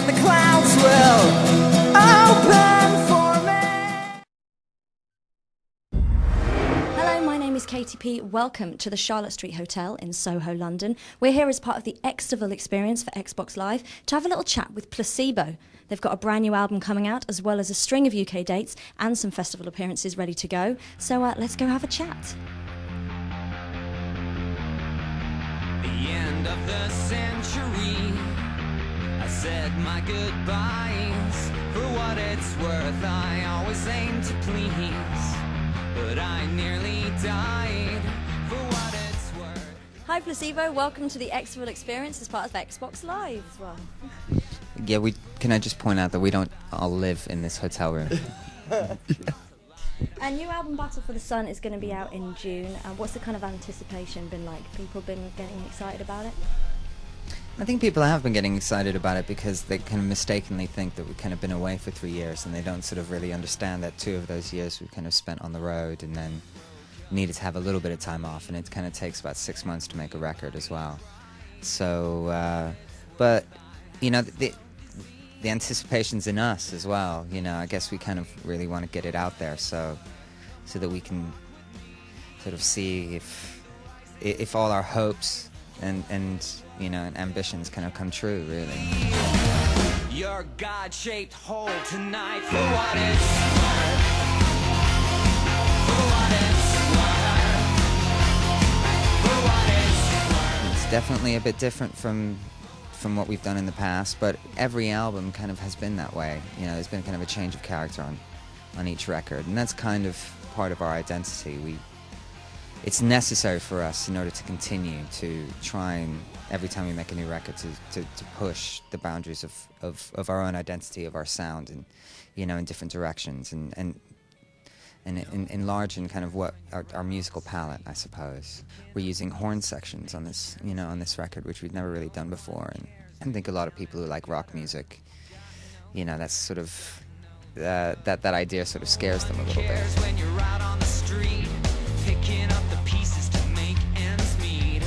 and the clouds will open for me. Hello, my name is Katie P. Welcome to the Charlotte Street Hotel in Soho, London. We're here as part of the Xtival experience for Xbox Live to have a little chat with Placebo. They've got a brand new album coming out, as well as a string of UK dates and some festival appearances ready to go. So let's go have a chat. The end of the century, I said my goodbyes. For what it's worth, I always aim to please, but I nearly died. For what it's worth. Hi Placebo, welcome to the Xtival experience as part of Xbox Live as well. Yeah, can I just point out that we don't all live in this hotel room? A new album, Battle for the Sun, is going to be out in June. What's the kind of anticipation been like? People been getting excited about it? I think people have been getting excited about it because they kind of mistakenly think that we've kind of been away for 3 years, and they don't sort of really understand that 2 of those years we kind of spent on the road and then needed to have a little bit of time off, and it kind of takes about 6 months to make a record as well. So, but, you know, the anticipation's in us as well. You know, I guess we kind of really want to get it out there so that we can sort of see if all our hopes and you know, and ambitions kind of come true, really. Your God-shaped hole tonight, for what it's worth. For what it's worth. For what it's worth. It's definitely a bit different from what we've done in the past, but every album kind of has been that way. You know, there's been kind of a change of character on each record, and that's kind of part of our identity. It's necessary for us in order to continue to try and, every time we make a new record, to push the boundaries of our own identity, of our sound, and, you know, in different directions, and enlarge in kind of what our musical palette, I suppose. We're using horn sections on this, you know, on this record, which we've never really done before, and I think a lot of people who like rock music, you know, that's sort of that idea sort of scares them a little bit. When you're out on the street, picking up the pieces to make ends meet.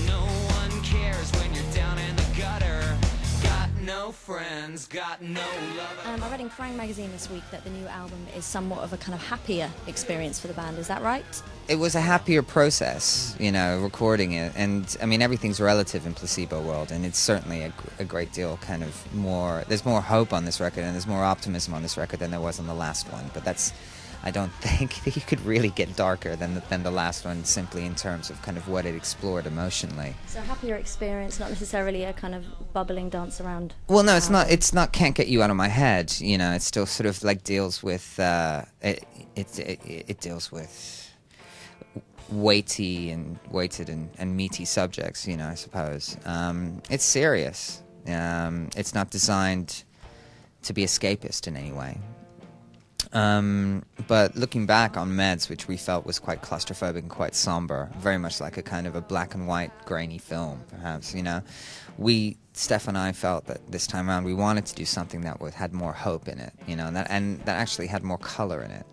No one cares when you're down in the gutter. Got no friends, got no love. I read in Kerrang! Magazine this week that the new album is somewhat of a kind of happier experience for the band. Is that right? It was a happier process, you know, recording it, and I mean, everything's relative in Placebo world, and it's certainly a great deal kind of more, there's more hope on this record and there's more optimism on this record than there was on the last one, but that's, I don't think you could really get darker than the last one, simply in terms of kind of what it explored emotionally. So a happier experience, not necessarily a kind of bubbling dance around. Well, no, it's not Can't Get You Out of My Head, you know, it still sort of like deals with, it deals with weighted and meaty subjects, you know, I suppose. It's serious. It's not designed to be escapist in any way. But looking back on Meds, which we felt was quite claustrophobic and quite somber, very much like a kind of a black and white grainy film, perhaps, you know, Steph and I felt that this time around we wanted to do something that had more hope in it, you know, and that actually had more color in it.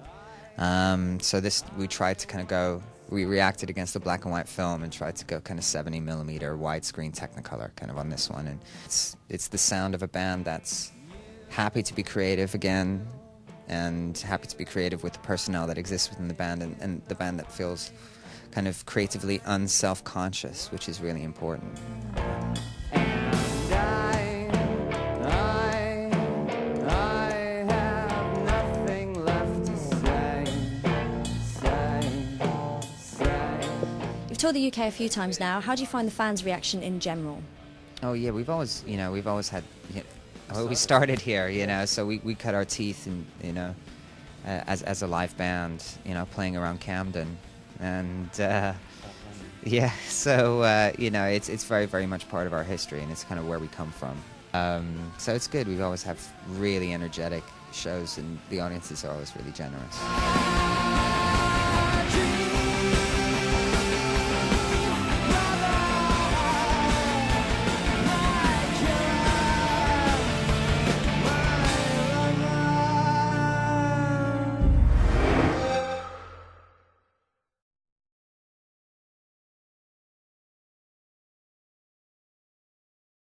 So we tried to kind of we reacted against the black and white film and tried to go kind of 70mm widescreen Technicolor kind of on this one, and it's the sound of a band that's happy to be creative again, and happy to be creative with the personnel that exists within the band, and the band that feels kind of creatively unself-conscious, which is really important. You've toured the UK a few times now. How do you find the fans' reaction in general? Oh yeah, we've always had. We started here, you know, so we cut our teeth, and you know, as a live band, you know, playing around Camden, and yeah, so you know, it's very, very much part of our history, and it's kind of where we come from. So it's good. We've always have really energetic shows, and the audiences are always really generous.